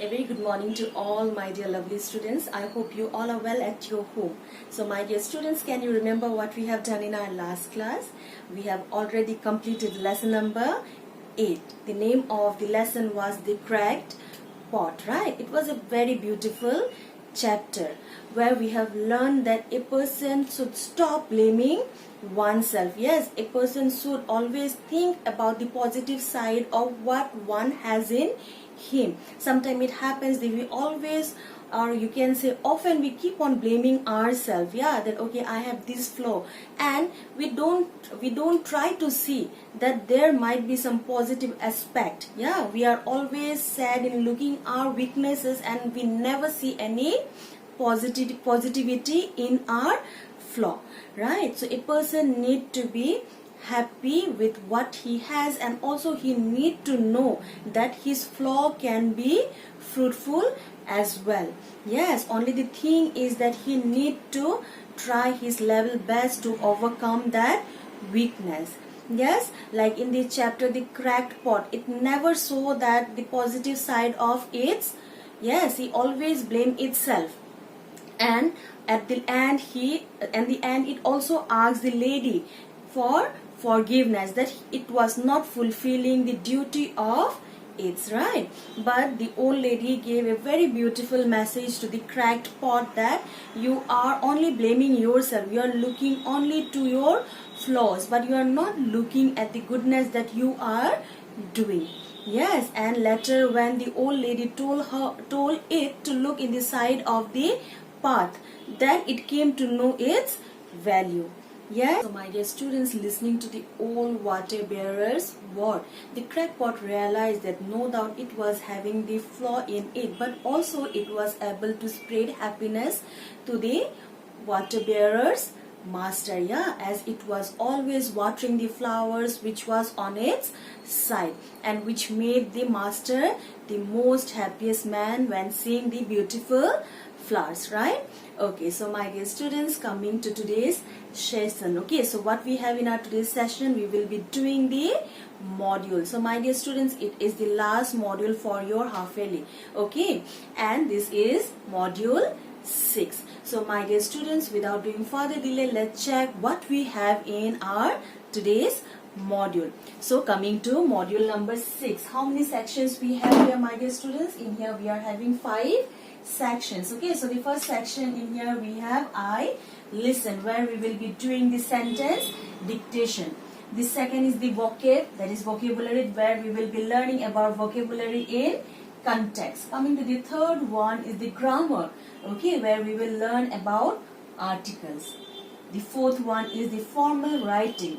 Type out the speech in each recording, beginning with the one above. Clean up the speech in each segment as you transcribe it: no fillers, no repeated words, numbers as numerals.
A very good morning to all my dear lovely students. I hope you all are well at your home. So my dear students, can you remember what we have done in our last class? We have already completed lesson number 8. The name of the lesson was The Cracked Pot, right? It was a very beautiful chapter where we have learned that a person should stop blaming oneself. Yes, a person should always think about the positive side of what one has in him. Sometimes it happens that we always, or you can say often, we keep on blaming ourselves. Yeah, that okay, I have this flaw, and we don't try to see that there might be some positive aspect. Yeah, we are always sad in looking our weaknesses, and we never see any positivity in our flaw, right? So a person need to be happy with what he has, and also he need to know that his flaw can be fruitful as well. Yes, only the thing is that he need to try his level best to overcome that weakness. Yes, like in the chapter The Cracked Pot, it never saw that the positive side of its. Yes, he always blamed itself, and at the end it also asked the lady for forgiveness, that it was not fulfilling the duty of its, right? But the old lady gave a very beautiful message to the cracked pot, that you are only blaming yourself, you are looking only to your flaws, but you are not looking at the goodness that you are doing. Yes, and later when the old lady told it to look in the side of the path, that it came to know its value. Yes. So my dear students, listening to the old water bearer's word, the cracked pot realized that no doubt it was having the flaw in it, but also it was able to spread happiness to the water bearer's master. Yeah, as it was always watering the flowers which was on its side, and which made the master the most happiest man when seeing the beautiful flowers, right? Okay, so my dear students, coming to today's session. Okay, so what we have in our today's session, we will be doing the module. So my dear students, it is the last module for your half yearly. Okay, and this is module 6. So my dear students, without doing further delay, let's check what we have in our today's module. So coming to module number 6, how many sections we have here, my dear students? In here we are having 5 sections. Okay, so the first section in here we have I listen, where we will be doing the sentence dictation. The second is the vocab, that is vocabulary, where we will be learning about vocabulary in context. Coming to the third one is the grammar, okay, where we will learn about articles. The fourth one is the formal writing,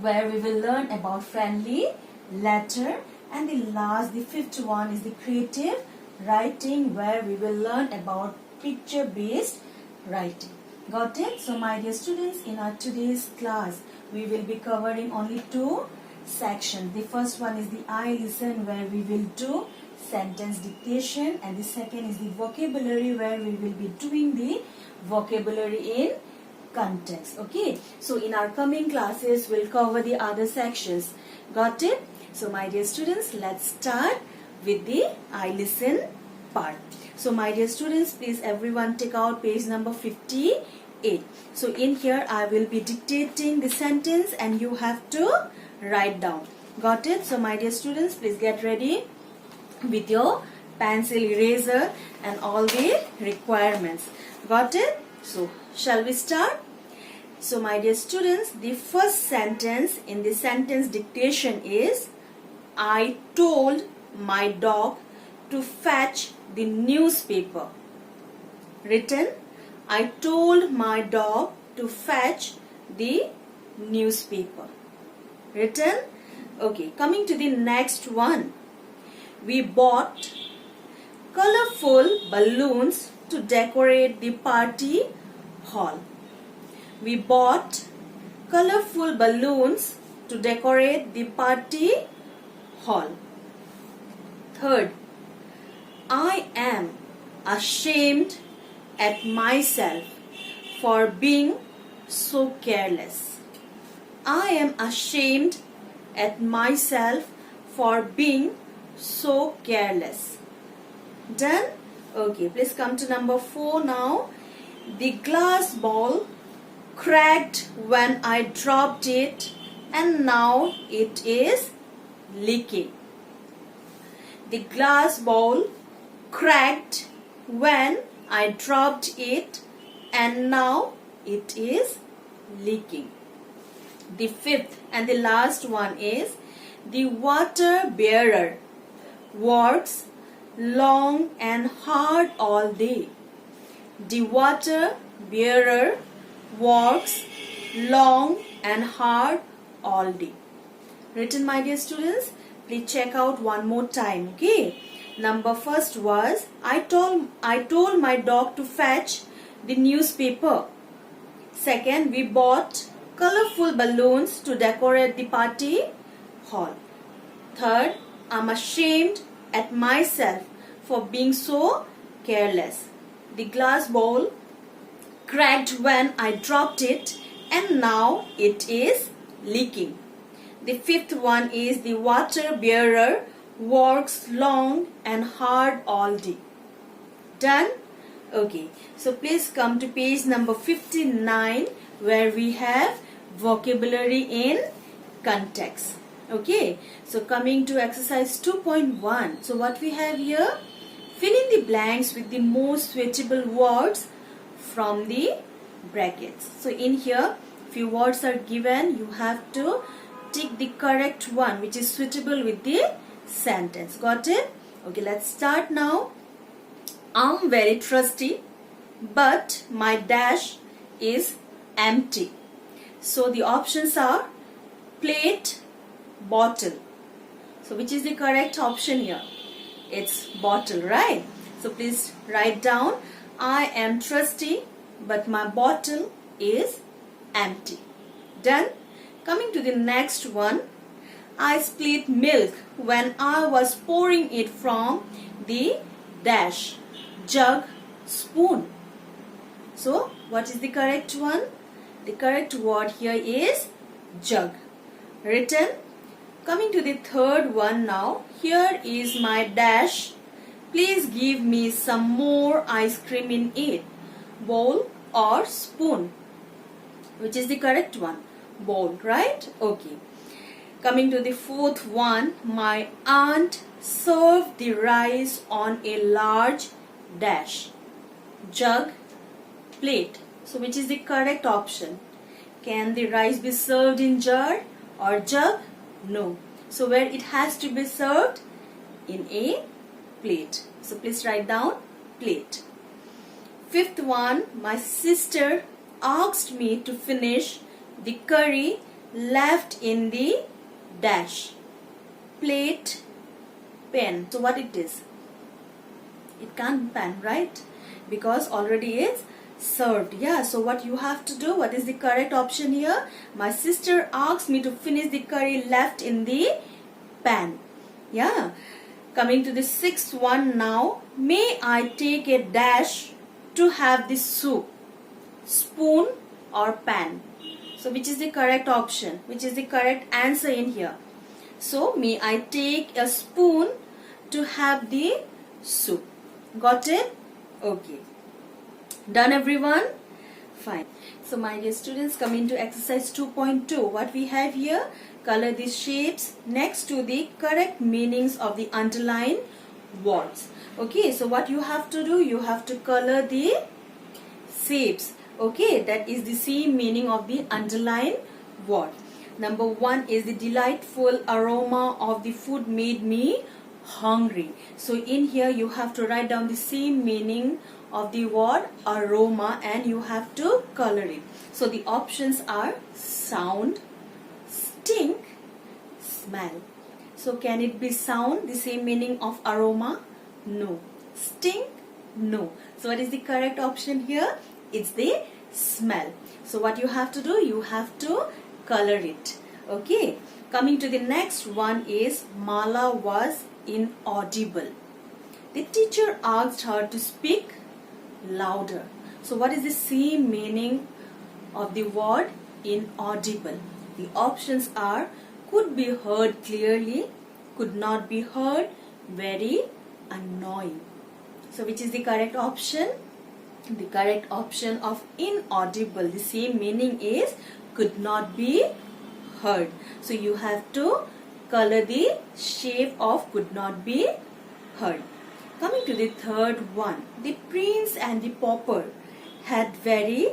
where we will learn about friendly letter. And the fifth one is the creative writing, where we will learn about picture based writing. Got it? So my dear students, in our today's class we will be covering only 2 sections. The first one is the I listen, where we will do sentence dictation, and the second is the vocabulary, where we will be doing the vocabulary in context. Okay, so in our coming classes we'll cover the other sections. Got it? So my dear students, let's start with the I listen part. So my dear students, please everyone take out page number 58. So in here I will be dictating the sentence and you have to write down. Got it? So my dear students, please get ready with your pencil, eraser and all the requirements. Got it? So shall we start? So my dear students, the first sentence in the sentence dictation is, I told my dog to fetch the newspaper. Written, I told my dog to fetch the newspaper. Written. Okay, coming to the next one. We bought colorful balloons to decorate the party hall. We bought colorful balloons to decorate the party hall. Third, I am ashamed at myself for being so careless. I am ashamed at myself for being so careless. Done? Okay, please come to number 4 now. The glass ball cracked when I dropped it and now it is leaking. The glass ball cracked when I dropped it and now it is leaking. The fifth and the last one is the water bearer works long and hard all day. The water bearer works long and hard all day. Written, my dear students, please check out one more time. Okay. Number first was I told my dog to fetch the newspaper. Second, we bought colorful balloons to decorate the party hall. Third, I'm ashamed at myself for being so careless. The glass bowl cracked when I dropped it and now it is leaking. The fifth one is the water bearer works long and hard all day. Done? Okay. So please come to page number 59 where we have vocabulary in context. Okay. So coming to exercise 2.1. So what we have here? Fill in the blanks with the most suitable words from the brackets. So in here, few words are given. You have to tick the correct one which is suitable with the sentence. Got it? Okay, let's start now. I'm very thirsty, but my dash is empty. So the options are plate, bottle. So which is the correct option here? It's bottle, right? So please write down, I am thirsty, but my bottle is empty. Done? Coming to the next one. I spilled milk when I was pouring it from the dash, jug, spoon. So what is the correct one? The correct word here is jug. Written. Coming to the third one now. Here is my dash. Please give me some more ice cream in it. Bowl or spoon? Which is the correct one? Bowl, right? Okay. Coming to the fourth one. My aunt served the rice on a large dash, jug, plate. So which is the correct option? Can the rice be served in jar or jug? No. So where it has to be served? In a plate. So please write down plate. Fifth one, my sister asked me to finish the curry left in the dash, plate, pen. So what it is? It can't be pen, right? Because already it's served. Yeah, so what you have to do, what is the correct option here? My sister asked me to finish the curry left in the pan. Yeah. Coming to the sixth one now. May I take a dash to have the soup? Spoon or pan? So which is the correct option? Which is the correct answer in here? So may I take a spoon to have the soup? Got it? Okay. Done, everyone? Fine. So my dear students, coming to exercise 2.2. What we have here? Color these shapes next to the correct meanings of the underlined words. Okay, so what you have to do? You have to color the shapes. Okay, that is the same meaning of the underlined word. Number 1 is the delightful aroma of the food made me hungry. So in here you have to write down the same meaning of the word aroma and you have to color it. So the options are sound, stink, smell. So can it be sound, the same meaning of aroma? No. Stink? No. So what is the correct option here? It's the smell. So what you have to do? You have to color it. Okay. Coming to the next one is Mala was inaudible. The teacher asked her to speak louder. So what is the same meaning of the word inaudible? The options are could be heard clearly, could not be heard, very annoying. So which is the correct option? The correct option of inaudible. The same meaning is could not be heard. So you have to color the shape of could not be heard. Coming to the third one. The prince and the pauper had very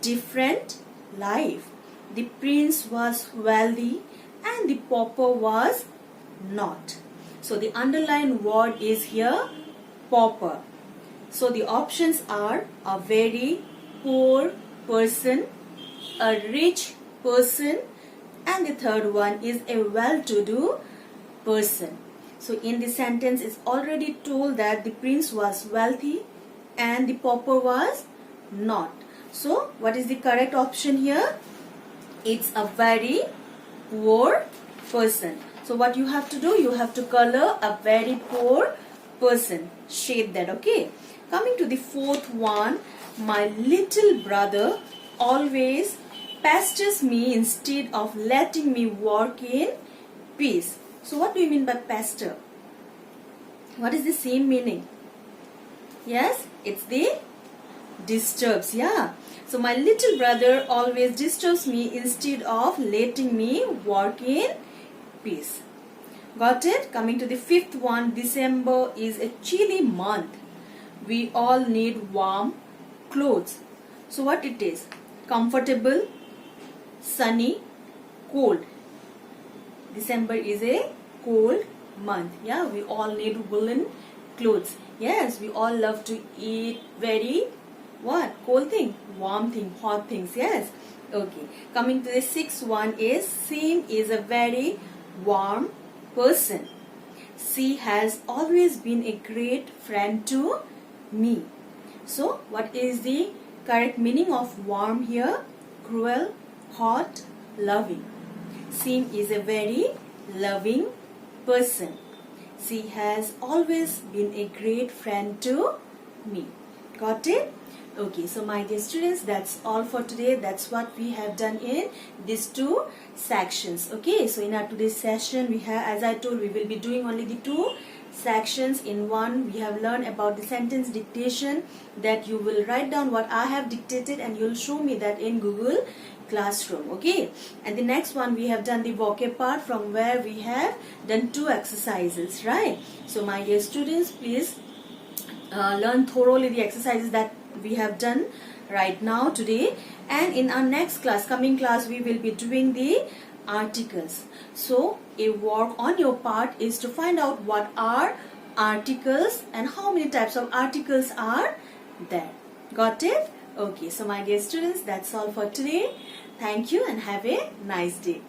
different life. The prince was wealthy and the pauper was not. So the underlined word is here pauper. So the options are a very poor person, a rich person, and the third one is a well-to-do person. So in the sentence it's already told that the prince was wealthy and the pauper was not. So what is the correct option here? It's a very poor person. So what you have to do, you have to color a very poor person. Shade that, okay? Coming to the fourth one, my little brother always pesters me instead of letting me work in peace. So what do you mean by pester? What is the same meaning? Yes, it's the disturbs, yeah. So my little brother always disturbs me instead of letting me work in peace. Got it? Coming to the fifth one, December is a chilly month. We all need warm clothes. So what it is? Comfortable, sunny, cold. December is a cold month. Yeah, we all need woolen clothes. Yes, we all love to eat very what? Cold thing, warm thing, hot things. Yes. Okay. Coming to the sixth one is Sim is a very warm person. She has always been a great friend to me. So what is the correct meaning of warm here? Cruel, hot, loving. Sim is a very loving person. She has always been a great friend to me. Got it? Okay, so my dear students, that's all for today. That's what we have done in these two sections. Okay, so in our today's session, we have, as I told, we will be doing only the two sections. In one, we have learned about the sentence dictation, that you will write down what I have dictated and you'll show me that in Google Classroom. Okay, and the next one we have done the vocab part, from where we have done two exercises, right? So my dear students, please learn thoroughly the exercises that we have done right now today, and in our next class, coming class, we will be doing the articles. So a work on your part is to find out what are articles and how many types of articles are there. Got it? Okay, so my dear students, that's all for today. Thank you and have a nice day.